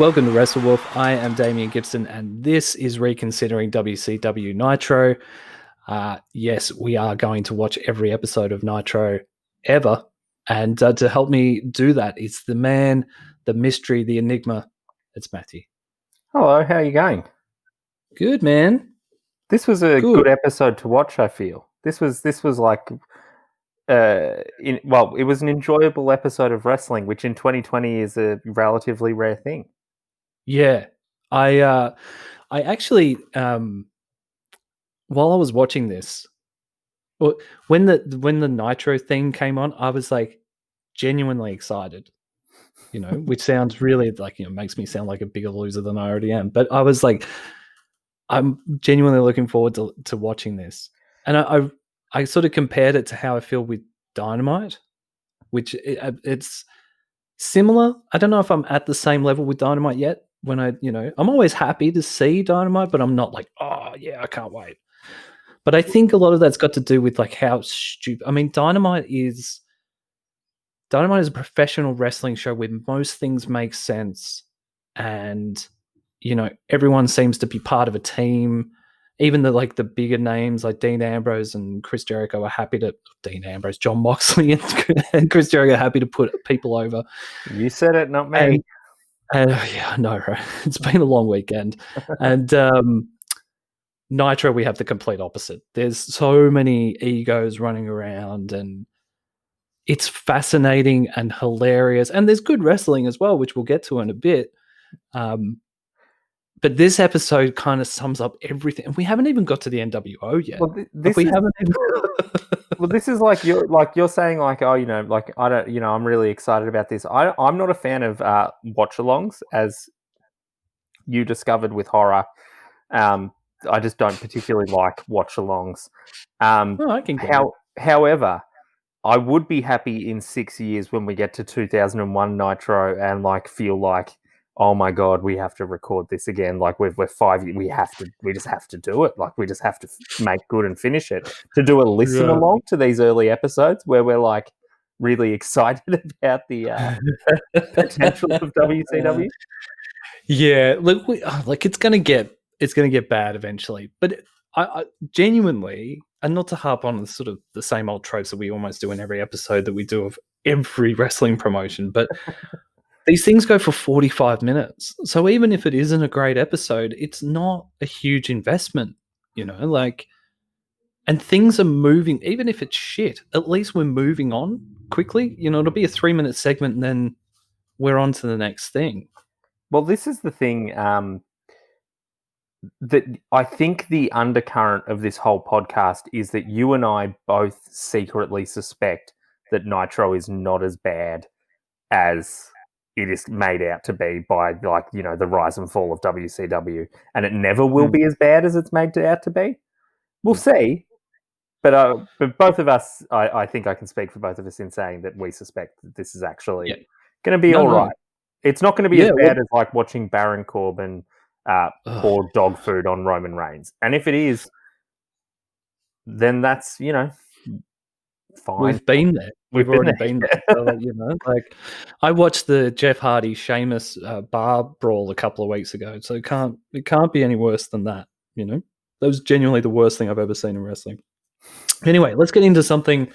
Welcome to WrestleWolf. I am Damian Gibson, and this is Reconsidering WCW Nitro. Yes, we are going to watch every episode of Nitro ever. And to help me do that, it's the man, the mystery, the enigma. It's Matthew. Hello, how are you going? Good, man. This was a good episode to watch, I feel. This was like... it was an enjoyable episode of wrestling, which in 2020 is a relatively rare thing. Yeah, I actually, while I was watching this, when the Nitro theme came on, I was like genuinely excited. Which sounds really like makes me sound like a bigger loser than I already am. But I was like, I'm genuinely looking forward to watching this, and I sort of compared it to how I feel with Dynamite, which it's similar. I don't know if I'm at the same level with Dynamite yet. When I'm always happy to see Dynamite, but I'm not like, oh yeah, I can't wait. But I think a lot of that's got to do with like how stupid. I mean, Dynamite is a professional wrestling show where most things make sense, and everyone seems to be part of a team. Even the bigger names like Dean Ambrose and Chris Jericho are happy to John Moxley and Chris Jericho are happy to put people over. You said it, not me. Yeah, I know, right? It's been a long weekend. And Nitro, we have the complete opposite. There's so many egos running around, and it's fascinating and hilarious. And there's good wrestling as well, which we'll get to in a bit. But this episode kind of sums up everything. And we haven't even got to the NWO yet. Well, this is like you're saying like, oh, I don't, I'm really excited about this. I'm not a fan of watch-alongs, as you discovered with horror. I just don't particularly like watch-alongs. I can get it. However, I would be happy in 6 years when we get to 2001 Nitro and feel like, oh my God, we have to record this again. Like we're 5 years, we just have to do it. Like we just have to make good and finish it. To do a listen along to these early episodes where we're like really excited about the potential of WCW. Yeah, look, it's gonna get bad eventually. But I genuinely, and not to harp on sort of the same old tropes that we almost do in every episode that we do of every wrestling promotion, but these things go for 45 minutes. So even if it isn't a great episode, it's not a huge investment, and things are moving. Even if it's shit, at least we're moving on quickly. It'll be a 3-minute segment and then we're on to the next thing. Well, this is the thing that I think the undercurrent of this whole podcast is that you and I both secretly suspect that Nitro is not as bad as it is made out to be by the rise and fall of WCW, and it never will be as bad as it's made out to be. We'll see, but both of us, I think I can speak for both of us in saying that we suspect that this is actually going to be all right. It's not going to be as bad as watching Baron Corbin pour dog food on Roman Reigns, and if it is, then that's fine. We've been there. We've already been there. So, I watched the Jeff Hardy Sheamus bar brawl a couple of weeks ago, so it can't be any worse than that. That was genuinely the worst thing I've ever seen in wrestling. Anyway, let's get into something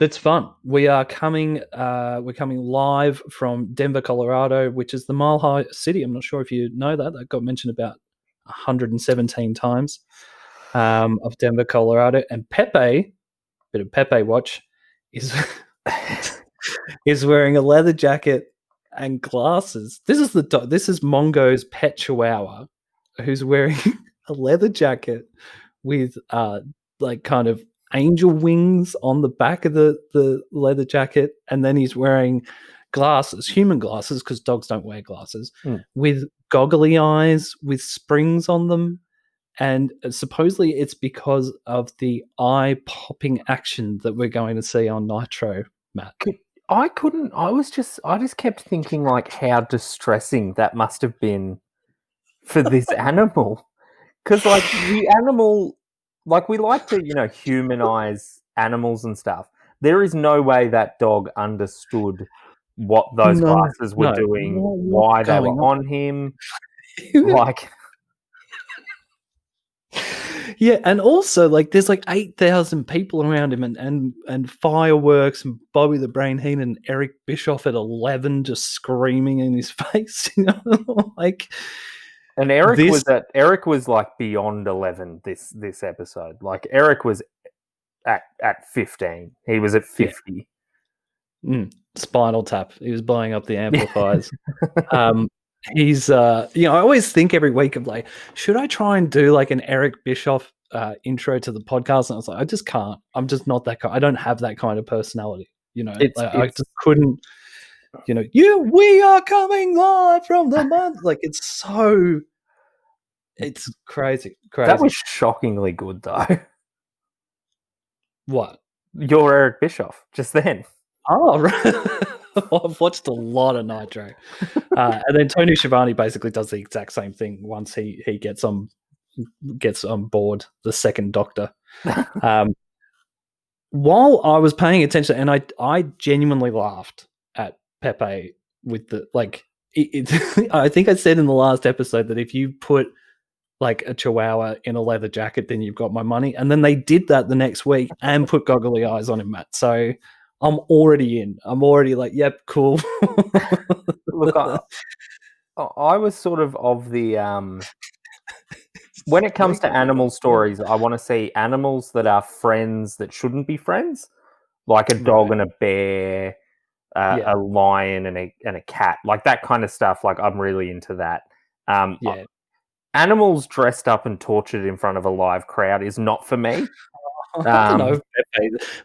that's fun. We're coming live from Denver, Colorado, which is the Mile High City. I'm not sure if you know that. That got mentioned about 117 times of Denver, Colorado. And Pepe, bit of Pepe watch, is wearing a leather jacket and glasses. This is Mongo's pet chihuahua, who's wearing a leather jacket with kind of angel wings on the back of the leather jacket, and then he's wearing glasses, human glasses, because dogs don't wear glasses, with goggly eyes with springs on them. And supposedly it's because of the eye-popping action that we're going to see on Nitro, Matt. I just kept thinking how distressing that must have been for this animal. Because the animal, we like to, humanize animals and stuff. There is no way that dog understood what those glasses were no. doing, What's why they were going on him. Like, yeah, and also like there's like 8,000 people around him, and fireworks, and Bobby the Brain Heenan and Eric Bischoff at 11 just screaming in his face, like. and Eric was like beyond 11 this episode. Like Eric was at 15. He was at 50. Spinal Tap. He was blowing up the amplifiers. He's I always think every week of like, should I try and do like an Eric Bischoff intro to the podcast? And I was like, I just can't. I'm just not that kind. I don't have that kind of personality. I just couldn't. We are coming live from the month. Like it's crazy. That was shockingly good though. What? You're Eric Bischoff just then. Oh, right. I've watched a lot of Nitro. And then Tony Schiavone basically does the exact same thing once he gets on board the second Doctor. While I was paying attention, and I genuinely laughed at Pepe with the like. I think I said in the last episode that if you put like a chihuahua in a leather jacket, then you've got my money. And then they did that the next week and put goggly eyes on him, Matt. So I'm already in. I'm already like, yep, cool. Look, I was sort of the when it comes to animal stories, I want to see animals that are friends that shouldn't be friends, like a dog and a bear, a lion and a cat, like that kind of stuff. Like I'm really into that. Animals dressed up and tortured in front of a live crowd is not for me. I don't know.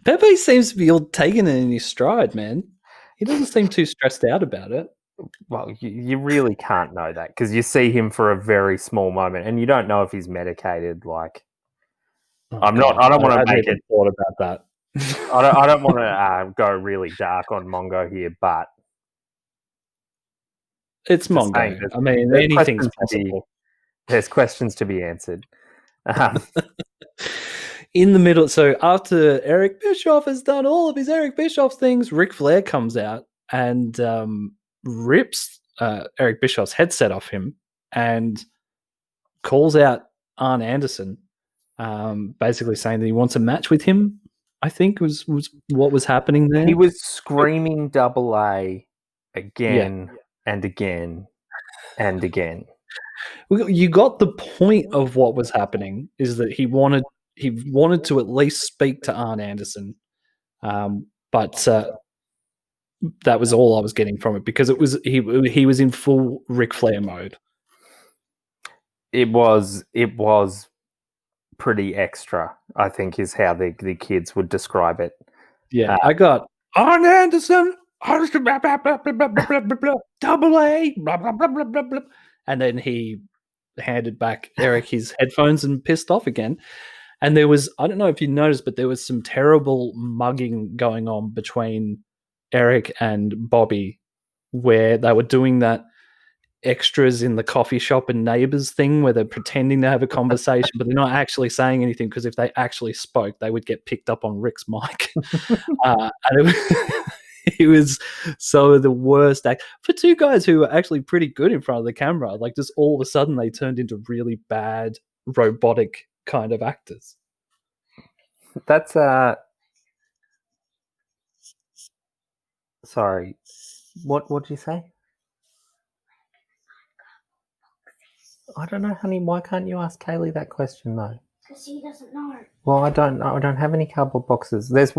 Pepe seems to be all taking it in his stride, man. He doesn't seem too stressed out about it. Well, you really can't know that because you see him for a very small moment, and you don't know if he's medicated. Like, I don't want to make it. Thought about that. I don't want to go really dark on Mongo here, but it's Mongo. I mean, anything's possible. There's questions to be answered. In the middle, so after Eric Bischoff has done all of his Eric Bischoff things, Ric Flair comes out and rips Eric Bischoff's headset off him and calls out Arn Anderson, basically saying that he wants a match with him. I think was what was happening there. He was screaming double A again and again and again. You got the point of what was happening is that he wanted to at least speak to Arn Anderson, but that was all I was getting from it because he was in full Ric Flair mode. It was pretty extra, I think, is how the kids would describe it. Yeah, I got Arn Anderson, double A, blah, blah, blah, blah, blah, blah. And then he handed back Eric his headphones and pissed off again. And there was, I don't know if you noticed, but there was some terrible mugging going on between Eric and Bobby where they were doing that extras in the coffee shop and neighbors thing where they're pretending to have a conversation, but they're not actually saying anything because if they actually spoke, they would get picked up on Rick's mic. And it was so the worst act for two guys who were actually pretty good in front of the camera. Like just all of a sudden they turned into really bad robotic kind of actors. That's sorry. What did you say? I don't know, honey. Why can't you ask Kaylee that question though? Because he doesn't know. Well, I don't have any cardboard boxes. There's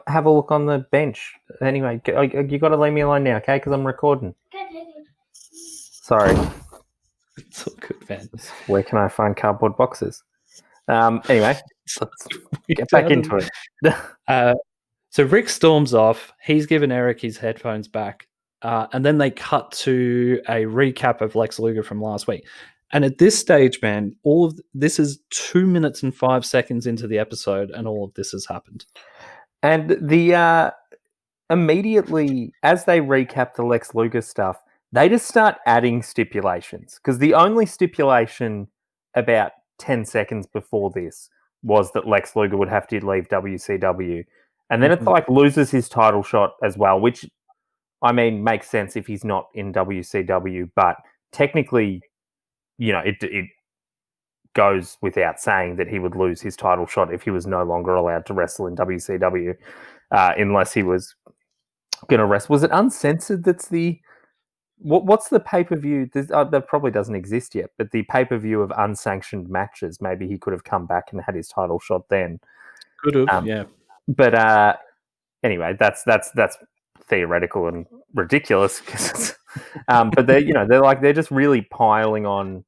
have a look on the bench. Anyway, you got to leave me alone now, okay? Because I'm recording. Okay. Sorry. It's all good, man. Where can I find cardboard boxes? Anyway, let's get back into it. So Rick storms off. He's given Eric his headphones back. And then they cut to a recap of Lex Luger from last week. And at this stage, man, all of this is 2 minutes and 5 seconds into the episode, and all of this has happened. And the immediately as they recap the Lex Luger stuff, they just start adding stipulations because the only stipulation about 10 seconds before this was that Lex Luger would have to leave WCW, And then it's like loses his title shot as well, which, I mean, makes sense if he's not in WCW, but technically, it goes without saying that he would lose his title shot if he was no longer allowed to wrestle in WCW, unless he was going to wrestle. Was it Uncensored that's the... What's the pay-per-view? That probably doesn't exist yet, but the pay-per-view of unsanctioned matches, maybe he could have come back and had his title shot then. Could have, yeah. But anyway, that's theoretical and ridiculous. But they're just really piling on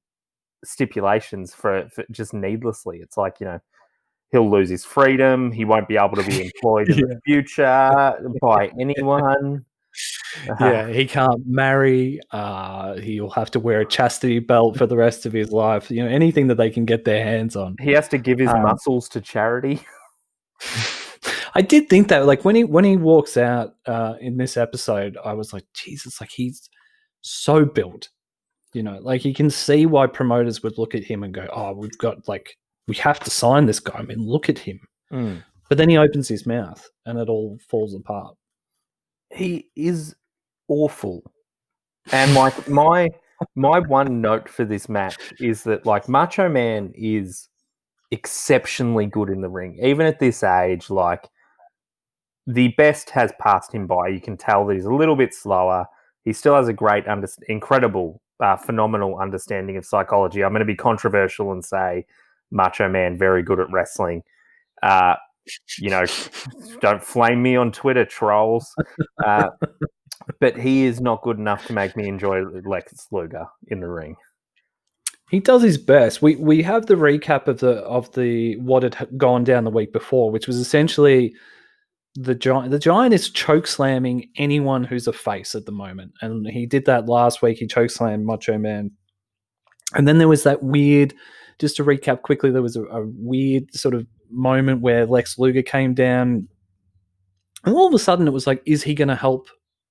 stipulations for just needlessly. It's like, he'll lose his freedom. He won't be able to be employed in the future by anyone. Yeah, he can't marry. He'll have to wear a chastity belt for the rest of his life. Anything that they can get their hands on. He has to give his muscles to charity. I did think that, like, when he walks out in this episode, I was like, Jesus, like, he's so built. Like, you can see why promoters would look at him and go, oh, we have to sign this guy. I mean, look at him. But then he opens his mouth and it all falls apart. He is awful. And like my one note for this match is that, like, Macho Man is exceptionally good in the ring. Even at this age, like, the best has passed him by. You can tell that he's a little bit slower. He still has a great, incredible, phenomenal understanding of psychology. I'm going to be controversial and say Macho Man, very good at wrestling. Don't flame me on Twitter, trolls. But he is not good enough to make me enjoy Lex Luger in the ring. He does his best. We have the recap of the what had gone down the week before, which was essentially the Giant. The Giant is choke slamming anyone who's a face at the moment, and he did that last week. He choke slammed Macho Man, and then there was that weird. Just to recap quickly, there was a weird sort of moment where Lex Luger came down, and all of a sudden it was like, is he going to help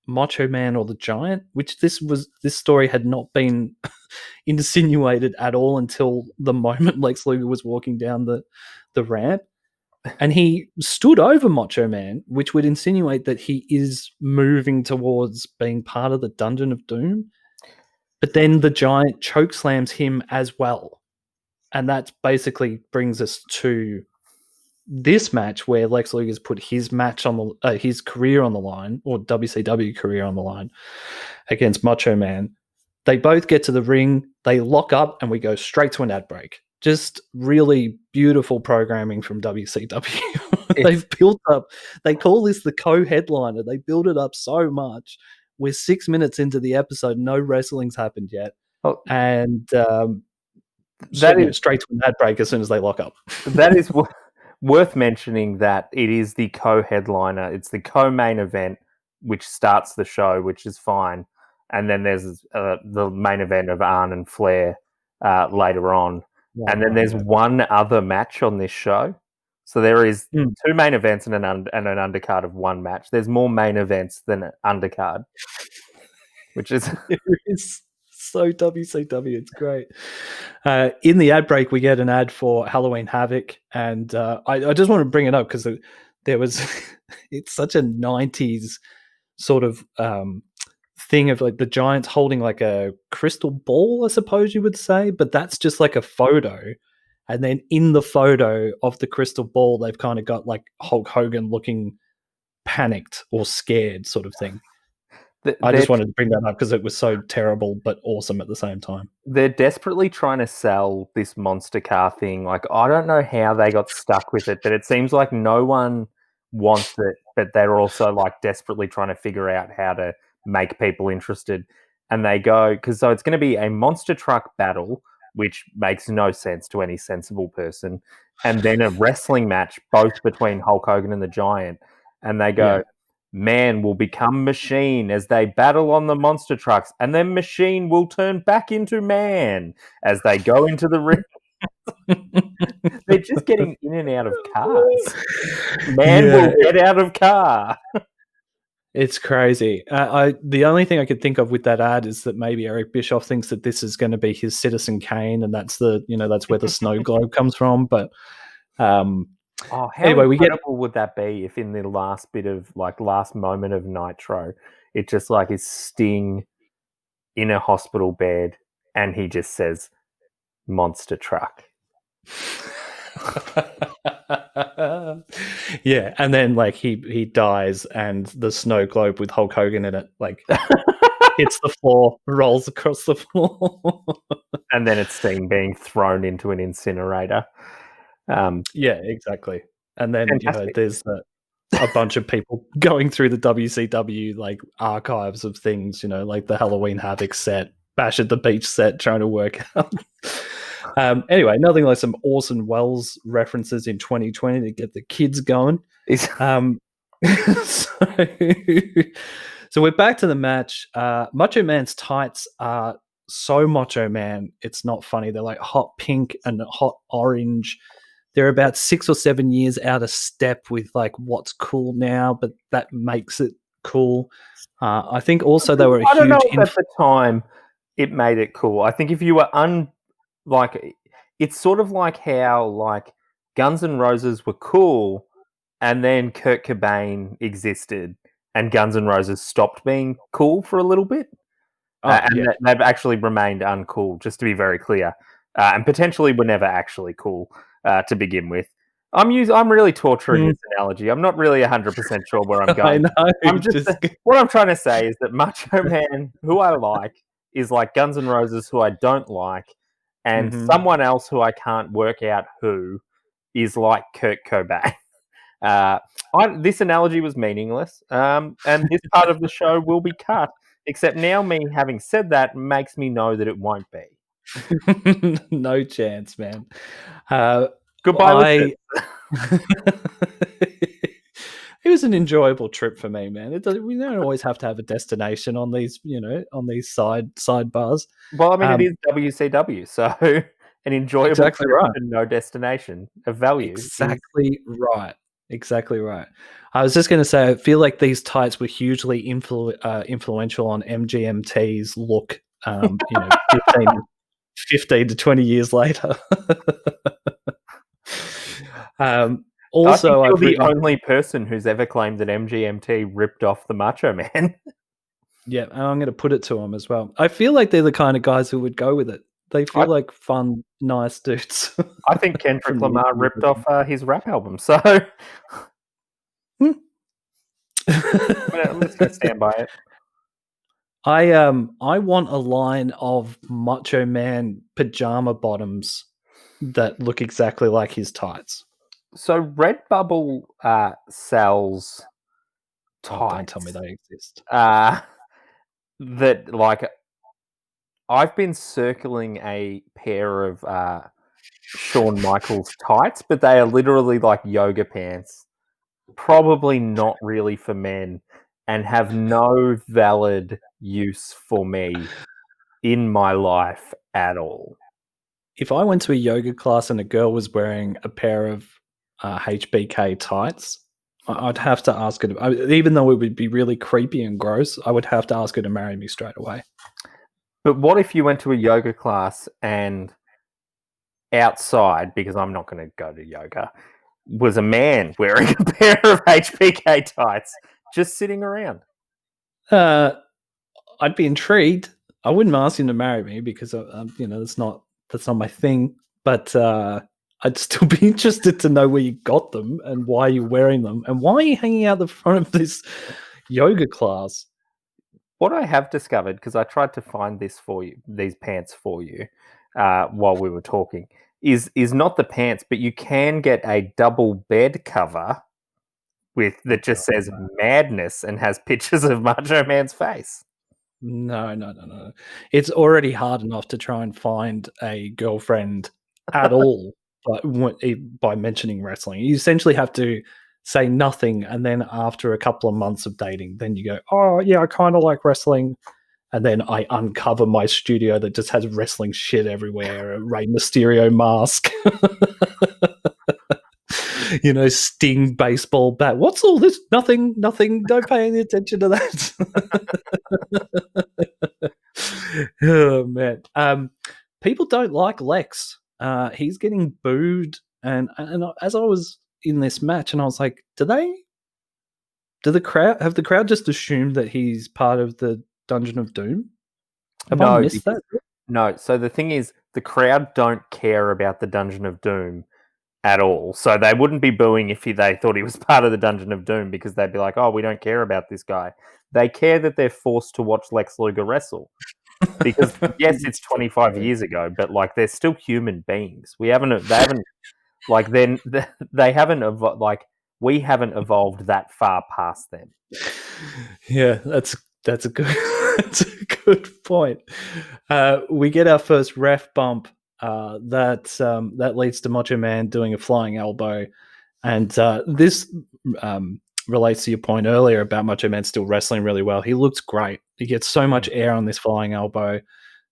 Macho Man or the Giant? Which this story had not been insinuated at all until the moment Lex Luger was walking down the ramp. And he stood over Macho Man, which would insinuate that he is moving towards being part of the Dungeon of Doom. But then the Giant choke slams him as well. And that basically brings us to this match where Lex Luger's put his match on his career on the line, or WCW career on the line, against Macho Man. They both get to the ring, they lock up, and we go straight to an ad break. Just really beautiful programming from WCW. They've built up, they call this the co-headliner. They build it up so much. We're 6 minutes into the episode, no wrestling's happened yet. And that is straight to an ad break as soon as they lock up. That is worth mentioning, that it is the co-headliner. It's the co-main event, which starts the show, which is fine. And then there's the main event of Arn and Flair later on. And then there's one other match on this show. So there is two main events and an undercard of one match. There's more main events than an undercard, which is... It is so WCW. It's great. In the ad break, we get an ad for Halloween Havoc. And I just want to bring it up because there was... it's such a 90s sort of... thing of like the Giants holding like a crystal ball, I suppose you would say, but that's just like a photo. And then in the photo of the crystal ball, they've kind of got like Hulk Hogan looking panicked or scared sort of thing. I just wanted to bring that up because it was so terrible but awesome at the same time. They're desperately trying to sell this monster car thing. Like, I don't know how they got stuck with it, but it seems like no one wants it, but they're also like desperately trying to figure out how to make people interested. And they go, so it's going to be a monster truck battle, which makes no sense to any sensible person, and then a wrestling match both between Hulk Hogan and the Giant. And they go, Man will become Machine as they battle on the monster trucks, and then Machine will turn back into Man as they go into the ring. They're just getting in and out of cars. Man will get out of car. It's crazy. The only thing I could think of with that ad is that maybe Eric Bischoff thinks that this is going to be his Citizen Kane, and that's where the snow globe comes from. But Oh, how Anyway, we get incredible would that be if in the last bit of last moment of Nitro, it just is Sting in a hospital bed and he just says monster truck. yeah, and then he dies, and the snow globe with Hulk Hogan in it hits the floor, rolls across the floor, and then it's Sting being thrown into an incinerator. Yeah, exactly. And then Fantastic. there's a bunch of people going through the WCW archives of things, like the Halloween Havoc set, Bash at the Beach set, trying to work out. Anyway, nothing like some Orson Welles references in 2020 to get the kids going. So, so we're back to the match. Macho Man's tights are so Macho Man, it's not funny. They're like hot pink and hot orange. They're about 6 or 7 years out of step with what's cool now, but that makes it cool. I think also they were a I don't know huge if at the time it made it cool. I think if you were it's sort of like how Guns N' Roses were cool, and then Kurt Cobain existed, and Guns N' Roses stopped being cool for a little bit, they've actually remained uncool. Just to be very clear, and potentially were never actually cool to begin with. I'm really torturing this analogy. I'm not really 100% sure where I'm going. I know. What I'm trying to say is that Macho Man, who I like, is like Guns N' Roses, who I don't like, and someone else who I can't work out who is like Kurt Cobain. This analogy was meaningless, and this part of the show will be cut. Except now, me having said that makes me know that it won't be. No chance, man. Goodbye, It was an enjoyable trip for me, man. We don't always have to have a destination on these, on these sidebars. Well, I mean, it is WCW, so an enjoyable exactly trip right. and no destination of value. Exactly right. Exactly right. I was just going to say, I feel like these tights were hugely influential on MGMT's look. 15 to 20 years later. Also, I think you're the only person who's ever claimed that MGMT ripped off the Macho Man. Yeah, and I'm going to put it to them as well. I feel like they're the kind of guys who would go with it. They feel like fun, nice dudes. I think Kendrick Lamar ripped off his rap album, so I'm just going to stand by it. I want a line of Macho Man pajama bottoms that look exactly like his tights. So Redbubble sells tights. Oh, don't tell me they exist. That I've been circling a pair of Shawn Michaels tights, but they are literally like yoga pants. Probably not really for men, and have no valid use for me in my life at all. If I went to a yoga class and a girl was wearing a pair of HBK tights, I'd have to ask her to, even though it would be really creepy and gross, I would have to ask her to marry me straight away. But what if you went to a yoga class and outside, because I'm not going to go to yoga, was a man wearing a pair of HBK tights just sitting around? I'd be intrigued. I wouldn't ask him to marry me because that's not my thing. But I'd still be interested to know where you got them and why you're wearing them and why are you hanging out the front of this yoga class. What I have discovered, because I tried to find these pants for you while we were talking, is not the pants, but you can get a double bed cover that just says Madness and has pictures of Macho Man's face. No. It's already hard enough to try and find a girlfriend at all by mentioning wrestling. You essentially have to say nothing, and then after a couple of months of dating, then you go, oh, yeah, I kind of like wrestling. And then I uncover my studio that just has wrestling shit everywhere, a Rey Mysterio mask. Sting baseball bat. What's all this? Nothing. Don't pay any attention to that. Oh, man. People don't like Lex. He's getting booed. And as I was, in this match, and I was like, have the crowd just assumed that he's part of the Dungeon of Doom? Have I missed that? No. So the thing is, the crowd don't care about the Dungeon of Doom at all. So they wouldn't be booing if they thought he was part of the Dungeon of Doom, because they'd be like, "Oh, we don't care about this guy." They care that they're forced to watch Lex Luger wrestle. Because yes, it's 25 years ago, but like they're still human beings. They haven't like then they haven't like we haven't evolved that far past them. Yeah, that's a good that's a good point. We get our first ref bump that leads to Macho Man doing a flying elbow, and this relates to your point earlier about Macho Man still wrestling really well. He looks great. He gets so much air on this flying elbow,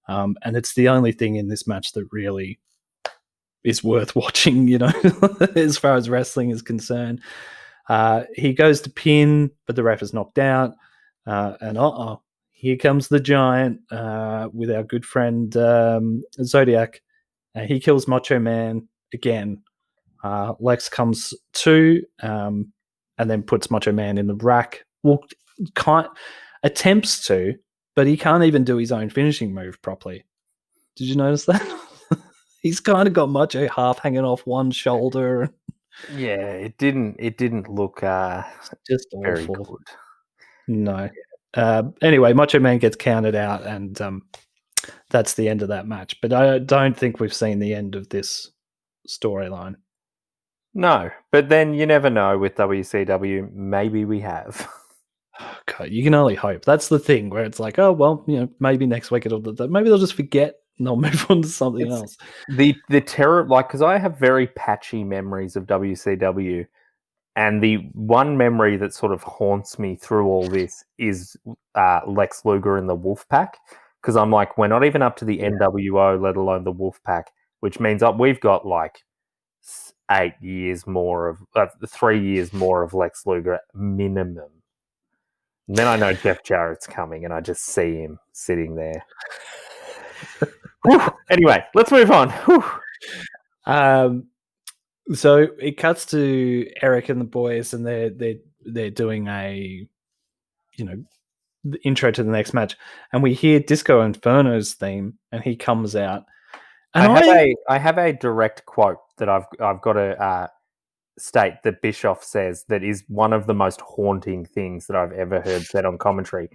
and it's the only thing in this match that really is worth watching, as far as wrestling is concerned. He goes to pin, but the ref is knocked out, and here comes the Giant with our good friend Zodiac. He kills Macho Man again. Lex comes to and then puts Macho Man in the rack. Well, attempts to, but he can't even do his own finishing move properly. Did you notice that? He's kind of got Macho half hanging off one shoulder. Yeah, it didn't look just very awful. good. No. Anyway, Macho Man gets counted out, and that's the end of that match. But I don't think we've seen the end of this storyline. No, but then you never know with WCW. Maybe we have. God, you can only hope. That's the thing where it's like, oh well, maybe next week maybe they'll just forget and they'll move on to something else. The terror, like, because I have very patchy memories of WCW, and the one memory that sort of haunts me through all this is Lex Luger and the Wolfpack. Because I'm like, we're not even up to the NWO, let alone the Wolfpack, which means we've got like 8 years more of 3 years more of Lex Luger minimum. And then I know Jeff Jarrett's coming, and I just see him sitting there. Anyway, let's move on. So it cuts to Eric and the boys, and they're doing a the intro to the next match, and we hear Disco Inferno's theme, and he comes out. And I have a direct quote that I've got to state that Bischoff says that is one of the most haunting things that I've ever heard said on commentary.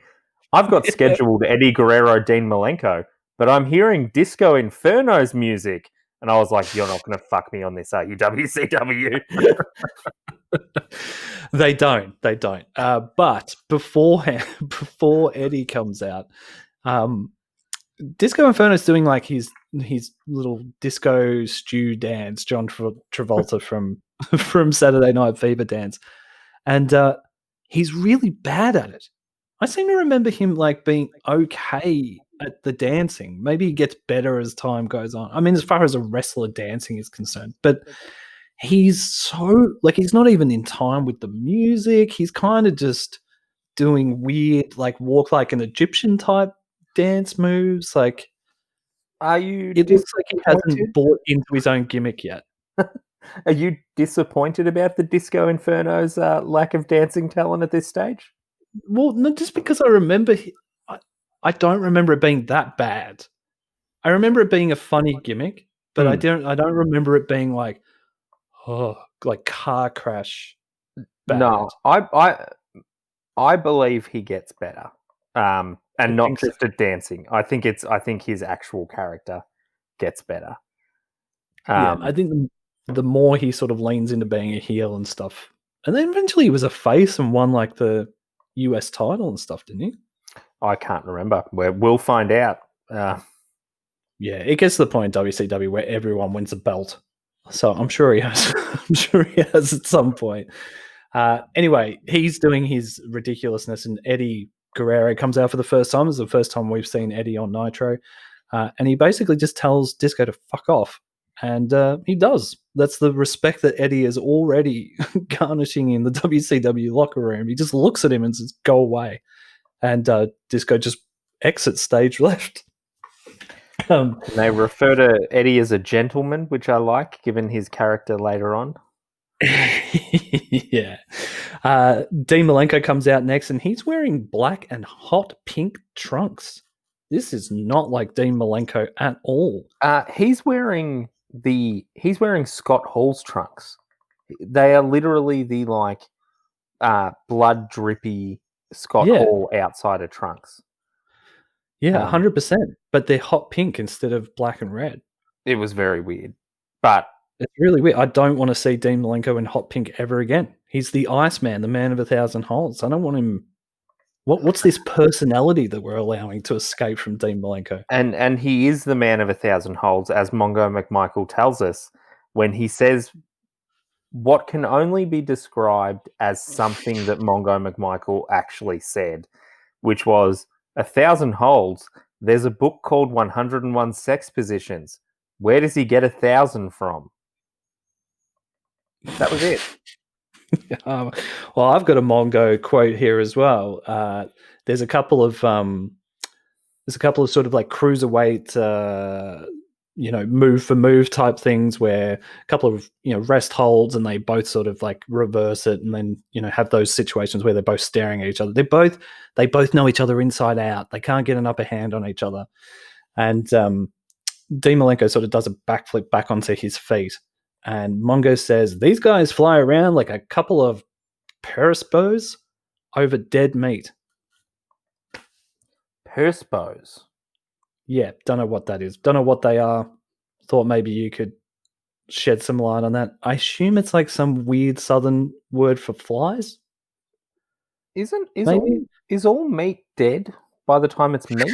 I've got scheduled Eddie Guerrero, Dean Malenko, but I'm hearing Disco Inferno's music. And I was like, you're not going to fuck me on this, are you, WCW? They don't. But before Eddie comes out, Disco Inferno's doing like his little disco stew dance, John Travolta from Saturday Night Fever dance, and he's really bad at it. I seem to remember him like being okay at the dancing. Maybe he gets better as time goes on. I mean, as far as a wrestler dancing is concerned, but he's so like he's not even in time with the music. He's kind of just doing weird, like walk like an Egyptian type dance moves. Like, it looks like he hasn't bought into his own gimmick yet. Are you disappointed about the Disco Inferno's lack of dancing talent at this stage? Well, no, just because I remember, I don't remember it being that bad. I remember it being a funny gimmick, but I don't remember it being like car crash bad. No, I believe he gets better, and not just at dancing. I think his actual character gets better. I think the more he sort of leans into being a heel and stuff, and then eventually he was a face and won like the US title and stuff, didn't he? I can't remember. We'll find out. Yeah, it gets to the point in WCW where everyone wins a belt. So I'm sure he has. I'm sure he has at some point. Anyway, he's doing his ridiculousness, and Eddie Guerrero comes out for the first time. It's the first time we've seen Eddie on Nitro. And he basically just tells Disco to fuck off. And he does. That's the respect that Eddie is already garnishing in the WCW locker room. He just looks at him and says, go away. And Disco just exits stage left. They refer to Eddie as a gentleman, which I like, given his character later on. Yeah. Dean Malenko comes out next, and he's wearing black and hot pink trunks. This is not like Dean Malenko at all. He's wearing Scott Hall's trunks. They are literally the blood drippy Scott Yeah. Hall outsider trunks. Yeah, 100%. But they're hot pink instead of black and red. It was very weird, but it's really weird. I don't want to see Dean Malenko in hot pink ever again. He's the Iceman, the man of 1,000 holes. I don't want him. What's this personality that we're allowing to escape from Dean Malenko? And he is the man of 1,000 holes, as Mongo McMichael tells us when he says what can only be described as something that Mongo McMichael actually said, which was 1,000 holes. There's a book called 101 Sex Positions. Where does he get 1,000 from? That was it. Well, I've got a Mongo quote here as well. There's a couple of sort of like cruiserweight, move for move type things where a couple of rest holds, and they both sort of like reverse it, and then have those situations where they're both staring at each other. They both know each other inside out. They can't get an upper hand on each other, and Dean Malenko sort of does a backflip back onto his feet. And Mongo says, these guys fly around like a couple of Perspos over dead meat. Perspos? Yeah, don't know what that is. Don't know what they are. Thought maybe you could shed some light on that. I assume it's like some weird southern word for flies. Is all meat dead by the time it's meat?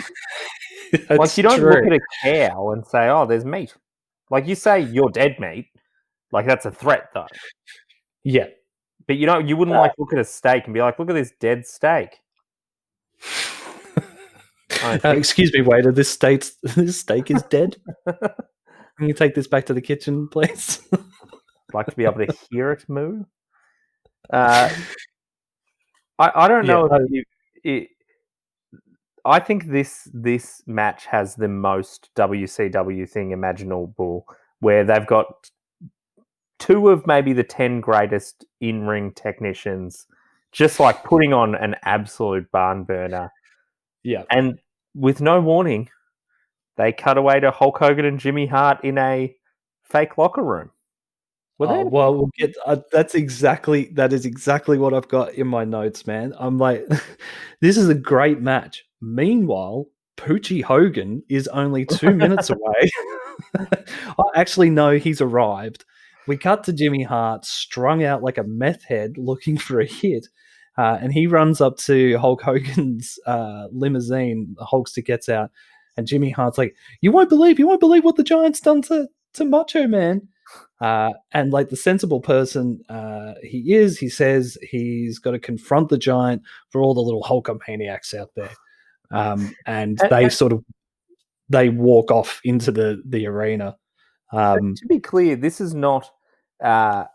Like you don't look at a cow and say, oh, there's meat. Like you say, you're dead meat. Like that's a threat, though. Yeah, but you wouldn't look at a steak and be like, look at this dead steak. Excuse me, waiter. This steak is dead. Can you take this back to the kitchen, please? I'd like to be able to hear it moo. I don't know if I think this match has the most WCW thing imaginable, where they've got two of maybe the 10 greatest in-ring technicians just like putting on an absolute barn burner. Yeah. And with no warning, they cut away to Hulk Hogan and Jimmy Hart in a fake locker room. Well, we'll get that is exactly what I've got in my notes, man. I'm like, this is a great match. Meanwhile, Poochie Hogan is only 2 minutes away. I actually know he's arrived. We cut to Jimmy Hart, strung out like a meth head, looking for a hit. And he runs up to Hulk Hogan's limousine. The Hulkster gets out, and Jimmy Hart's like, you won't believe what the Giant's done to Macho Man. And like the sensible person he says he's got to confront the Giant for all the little Hulkamaniacs out there. And they walk off into the arena. To be clear, this is not like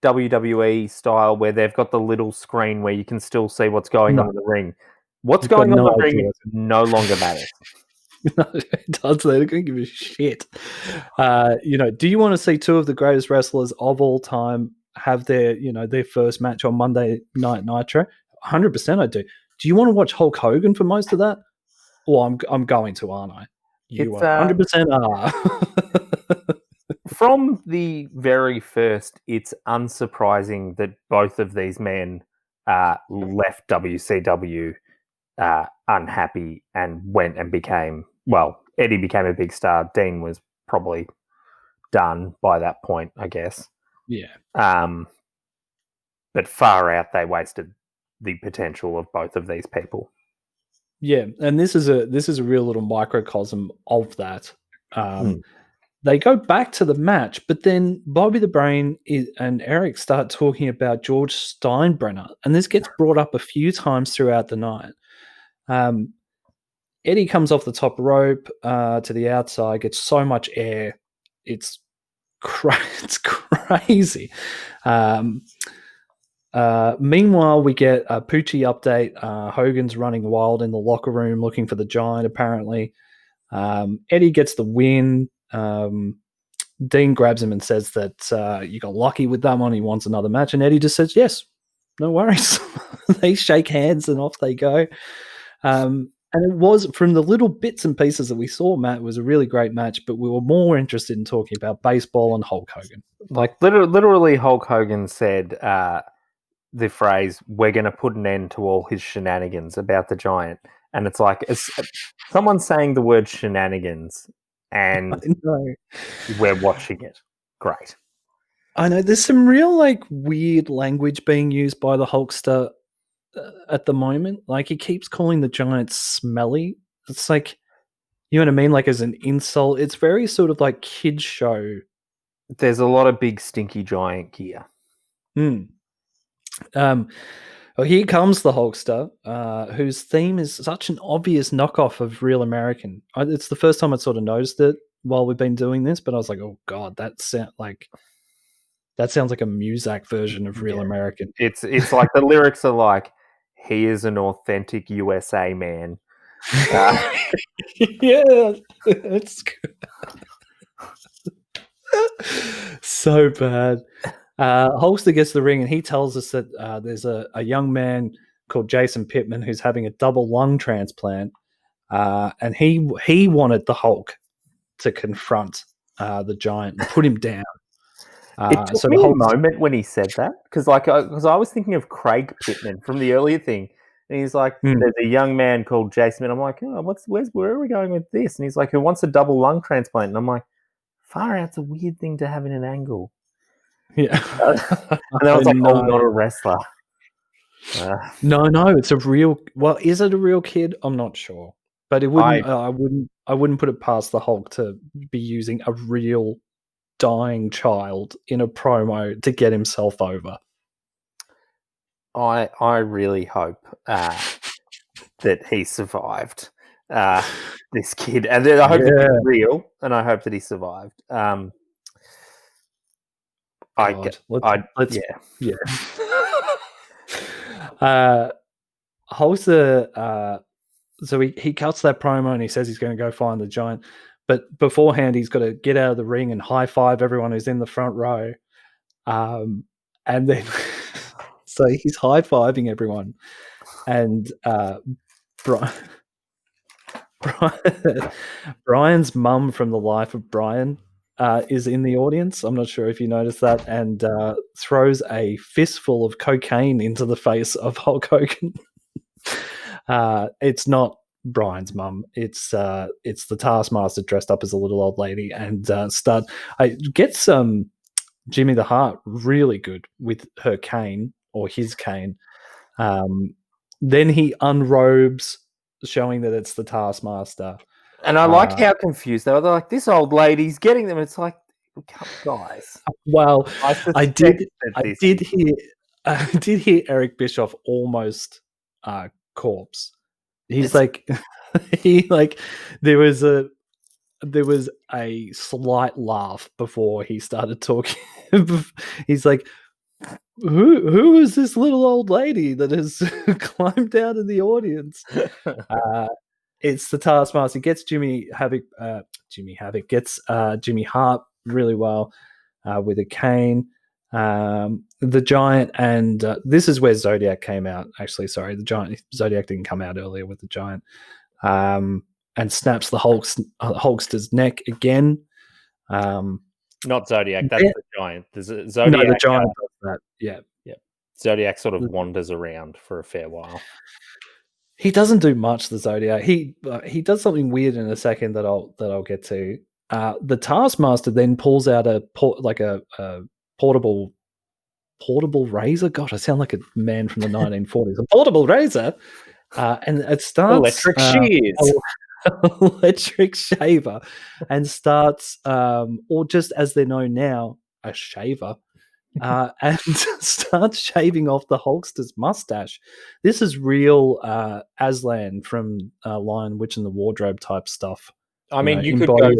WWE style where they've got the little screen where you can still see what's going on in the ring. What's going on in the ring no longer matters. No, it does. They don't give a shit. Do you want to see two of the greatest wrestlers of all time have their first match on Monday Night Nitro? 100% I do. Do you want to watch Hulk Hogan for most of that? Well, I'm going to, aren't I? You 100% are. From the very first, it's unsurprising that both of these men left WCW unhappy and went and became, Eddie became a big star. Dean was probably done by that point, I guess. Yeah. But far out, they wasted the potential of both of these people. Yeah, and this is a real little microcosm of that. They go back to the match, but then Bobby the Brain and Eric start talking about George Steinbrenner, and this gets brought up a few times throughout the night. Eddie comes off the top rope to the outside, gets so much air, it's crazy. Meanwhile, we get a Poochie update. Hogan's running wild in the locker room looking for the Giant, apparently. Eddie gets the win. Dean grabs him and says that you got lucky with that one. He wants another match, and Eddie just says, "Yes, no worries." They shake hands and off they go. And it was, from the little bits and pieces that we saw, Matt, it was a really great match, but we were more interested in talking about baseball and Hulk Hogan. Like, literally Hulk Hogan said the phrase, "We're going to put an end to all his shenanigans," about the Giant. And it's like, someone saying the word shenanigans and we're watching it. Great. I know there's some real like weird language being used by the Hulkster at the moment. Like, he keeps calling the Giant smelly. It's like, you know what I mean? Like, as an insult. It's very sort of like kids show. There's a lot of big stinky giant gear. Well, here comes the Hulkster, whose theme is such an obvious knockoff of Real American. It's the first time I sort of noticed it while we've been doing this, but I was like, oh god, that sounds like a Muzak version of Real American. It's like the lyrics are like, "He is an authentic USA man." Yeah, it's good. So bad. Hulkster gets the ring, and he tells us that there's a young man called Jason Pittman who's having a double lung transplant, and he wanted the Hulk to confront the Giant and put him down. It took me a moment when he said that, because I was thinking of Craig Pittman from the earlier thing, and he's like, "There's a young man called Jason," and I'm like, "Oh, where are we going with this?" And he's like, "Who wants a double lung transplant?" And I'm like, "Far out's a weird thing to have in an angle." Yeah, and then I was like, "Oh, not a wrestler." No, it's a real. Well, is it a real kid? I'm not sure, but it wouldn't. I wouldn't put it past the Hulk to be using a real dying child in a promo to get himself over. I really hope that he survived this kid, and I hope that it's real, and I hope that he survived. Hulkster, so he cuts that promo and he says he's going to go find the Giant, but beforehand he's got to get out of the ring and high five everyone who's in the front row, and then so he's high fiving everyone, and Brian's mum from The Life of Brian is in the audience. I'm not sure if you noticed that, and throws a fistful of cocaine into the face of Hulk Hogan. It's not Brian's mum. It's the Taskmaster dressed up as a little old lady, and gets Jimmy the Heart really good with her cane, or his cane. Then he unrobes, showing that it's the Taskmaster. And I like how confused they were. They're like, "This old lady's getting them." It's like, guys. Well, I did hear Eric Bischoff almost corpse. He's like, there was a slight laugh before he started talking. He's like, who is this little old lady that has climbed out of the audience? It's the Taskmaster. He gets Jimmy Havoc gets Jimmy Hart really well with a cane. The Giant, and this is where Zodiac came out. Actually, sorry, Zodiac didn't come out earlier with the Giant, and snaps the Hulkster's neck again. Not Zodiac. That's the Giant. There's Zodiac. No, the Giant does that. Yeah. Zodiac sort of wanders around for a fair while. He doesn't do much, the Zodiac. He does something weird in a second that I'll get to. The Taskmaster then pulls out a portable razor. God, I sound like a man from the 1940s. A portable razor, and it starts electric shears, electric shaver, and starts, or just as they're known now, a shaver. And starts shaving off the Hulkster's mustache. This is real Aslan from Lion, Witch, and the Wardrobe type stuff. I mean, you could go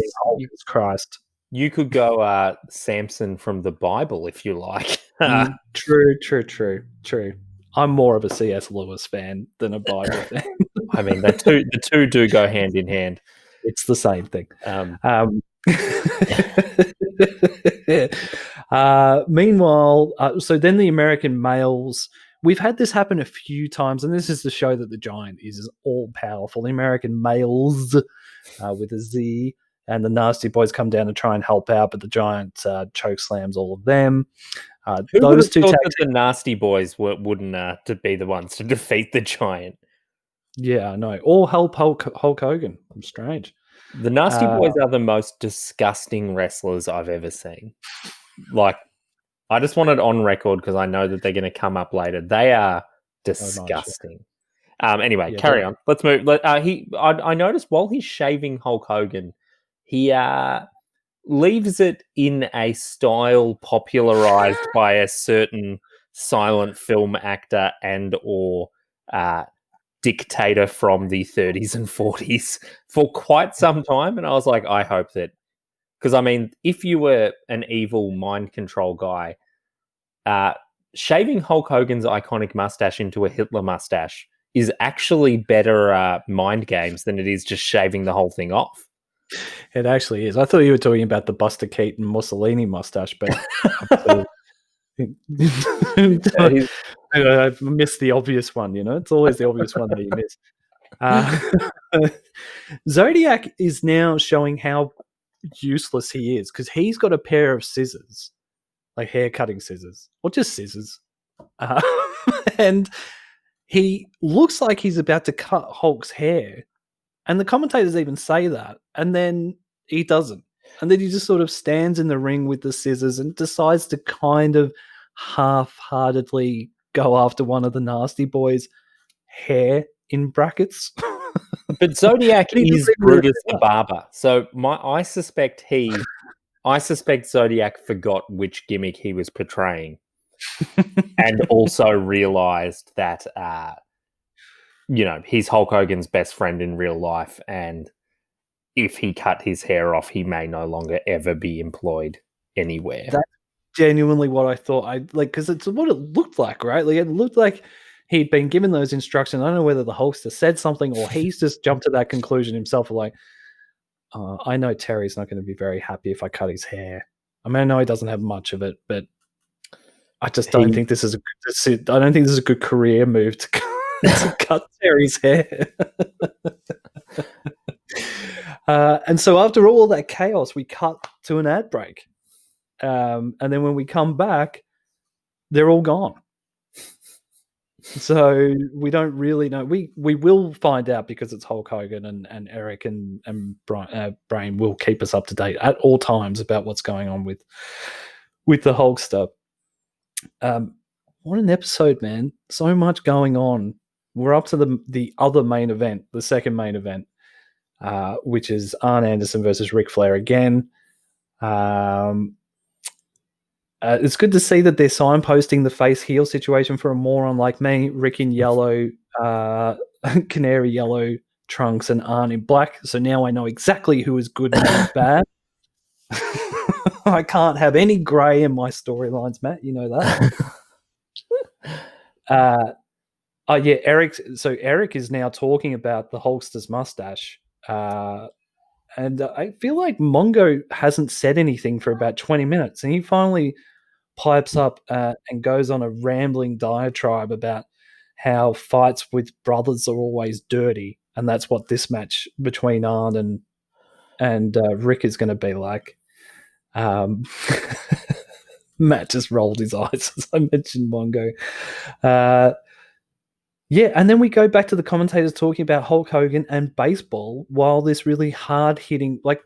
Christ. You could go Samson from the Bible if you like. True. I'm more of a C.S. Lewis fan than a Bible fan. I mean, the two do go hand in hand. It's the same thing. Meanwhile, so then the American males, we've had this happen a few times, and this is to show that the Giant is all powerful. The American males with a Z, and the Nasty Boys come down to try and help out, but the Giant choke slams all of them. Who would Those have two thought tags, that the Nasty Boys wouldn't to be the ones to defeat the Giant? yeah, I know, all help Hulk Hogan. I'm strange. The Nasty Boys are the most disgusting wrestlers I've ever seen. Like, I just want it on record because I know that they're going to come up later. They are disgusting. Anyway, Yeah, carry on. Let's move. I noticed while he's shaving Hulk Hogan, he leaves it in a style popularized by a certain silent film actor and or dictator from the 30s and 40s for quite some time. And I was like, I hope that, because I mean, if you were an evil mind control guy, shaving Hulk Hogan's iconic mustache into a Hitler mustache is actually better mind games than it is just shaving the whole thing off. It actually is. I thought you were talking about the Buster Keaton Mussolini mustache, but I've missed the obvious one. You know, it's always the obvious one that you miss. Zodiac is now showing how useless he is because he's got a pair of scissors, like hair cutting scissors, or just scissors, and he looks like he's about to cut Hulk's hair. And the commentators even say that. And then he doesn't. And then he just sort of stands in the ring with the scissors and decides to kind of half-heartedly go after one of the Nasty Boys' hair in brackets. But Zodiac is Brutus the Barber. So I suspect Zodiac forgot which gimmick he was portraying. And also realized that he's Hulk Hogan's best friend in real life, and if he cut his hair off, he may no longer ever be employed anywhere. That's genuinely what I thought. Because it's what it looked like, right? Like it looked like he'd been given those instructions. I don't know whether the Hulkster said something or he's just jumped to that conclusion himself. Like, I know Terry's not going to be very happy if I cut his hair. I mean, I know he doesn't have much of it, but I just don't think this is a good career move to cut Terry's hair. And so after all that chaos, we cut to an ad break. And then when we come back, they're all gone. So we don't really know. We will find out because it's Hulk Hogan and Eric and Brain will keep us up to date at all times about what's going on with the Hulkster. What an episode, man. So much going on. We're up to the other main event, the second main event, which is Arn Anderson versus Ric Flair again. It's good to see that they're signposting the face heel situation for a moron like me. Rick in yellow, canary yellow trunks, and Arn in black. So now I know exactly who is good and who is bad. I can't have any grey in my storylines, Matt. You know that. Yeah, Eric. So Eric is now talking about the Hulkster's mustache. And I feel like Mongo hasn't said anything for about 20 minutes. And he finally pipes up and goes on a rambling diatribe about how fights with brothers are always dirty. And that's what this match between Arn and Rick is going to be like. Matt just rolled his eyes as I mentioned Mongo. Yeah, and then we go back to the commentators talking about Hulk Hogan and baseball while this really hard-hitting, like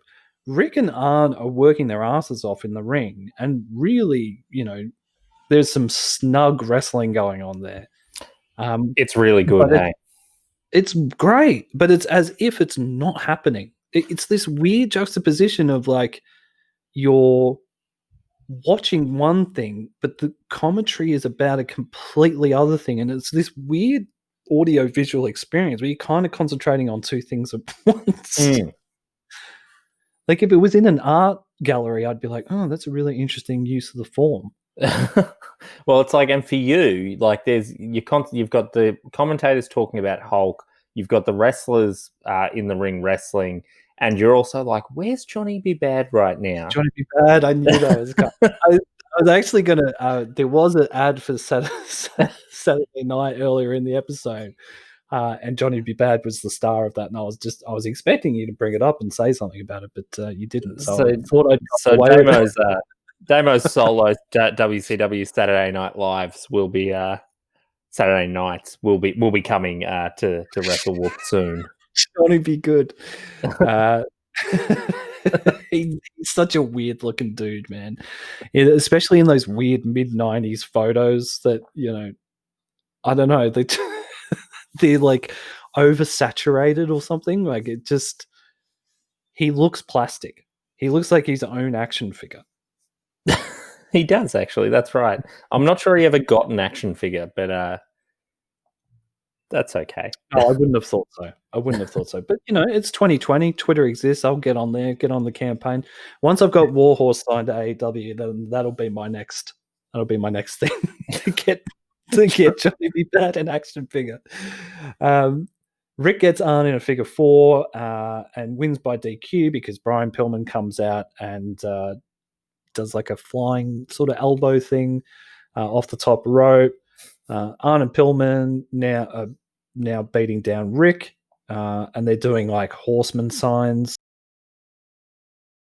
Rick and Arn are working their asses off in the ring, and really, there's some snug wrestling going on there. It's really good, hey? It's great, but it's as if it's not happening. It's this weird juxtaposition of like you're watching one thing, but the commentary is about a completely other thing, and it's this weird audio visual experience where you're kind of concentrating on two things at once. Like if it was in an art gallery, I'd be like, oh, that's a really interesting use of the form. Well, it's like, and for you, like you've got the commentators talking about Hulk, you've got the wrestlers in the ring wrestling, And you're also like, where's Johnny B. Bad right now? Johnny B. Bad. I knew that was coming. I was actually gonna. There was an ad for Saturday Night earlier in the episode, and Johnny B. Bad was the star of that. And I was expecting you to bring it up and say something about it, but you didn't. So I thought I'd so Damo's solo WCW Saturday Night Lives will be Saturday nights will be coming to WrestleWalk soon. Johnny be good. He's such a weird looking dude, man. Especially in those weird mid-90s photos that, I don't know, they're like oversaturated or something. Like it just, he looks plastic. He looks like his own action figure. He does, actually. That's right. I'm not sure he ever got an action figure, but that's okay. Oh, I wouldn't have thought so. But, it's 2020. Twitter exists. I'll get on there, get on the campaign. Once I've got Warhorse signed to AEW, then that'll be my next thing to get Johnny B. Bad an action figure. Rick gets on in a figure 4 and wins by DQ because Brian Pillman comes out and does like a flying sort of elbow thing off the top rope. Arn and Pillman now beating down Rick, and they're doing like horseman signs